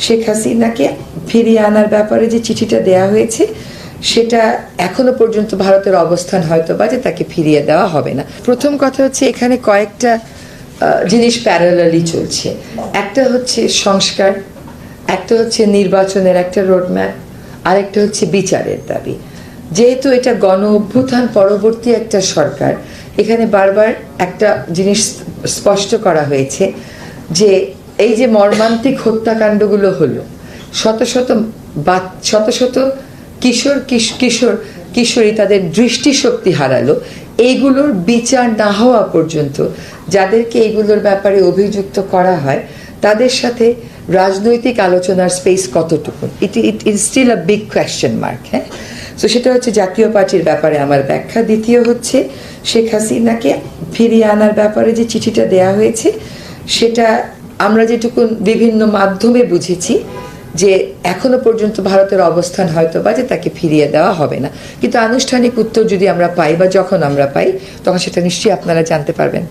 শেখ হাসিনাকে ফিরিয়ে আনার ব্যাপারে যে চিঠিটা দেয়া হয়েছে সেটা এখনো পর্যন্ত ভারতের অবস্থান হয়তো বা যে তাকে ফিরিয়ে দেওয়া হবে না। প্রথম কথা হচ্ছে এখানে কয়েকটা জিনিস প্যারালালি চলছে। একটা হচ্ছে সংস্কার, একটা হচ্ছে নির্বাচনের একটা রোডম্যাপ, আরেকটা হচ্ছে বিচারের দাবি। যেহেতু এটা গণ অভ্যুত্থান পরবর্তী একটা সরকার, এখানে বারবার একটা জিনিস স্পষ্ট করা হয়েছে যে এই যে মর্মান্তিক হত্যাকাণ্ডগুলো হলো, শত শত শত কিশোরী তাদের দৃষ্টিশক্তি হারালো, এইগুলোর বিচার না হওয়া পর্যন্ত যাদেরকে এইগুলোর ব্যাপারে অভিযুক্ত করা হয় তাদের সাথে রাজনৈতিক আলোচনার স্পেস কতটুকু, it is still a big question mark. হ্যাঁ, তো সেটা হচ্ছে জাতীয় পার্টির ব্যাপারে আমার ব্যাখ্যা। দ্বিতীয় হচ্ছে শেখ হাসিনাকে ফিরিয়ে আনার ব্যাপারে যে চিঠিটা দেয়া হয়েছে সেটা আমরা যেটুকু বিভিন্ন মাধ্যমে বুঝেছি যে এখনো পর্যন্ত ভারতের অবস্থান হয়তো বা যে তাকে ফিরিয়ে দেওয়া হবে না, কিন্তু আনুষ্ঠানিক উত্তর যদি আমরা পাই বা যখন আমরা পাই তখন সেটা নিশ্চয়ই আপনারা জানতে পারবেন।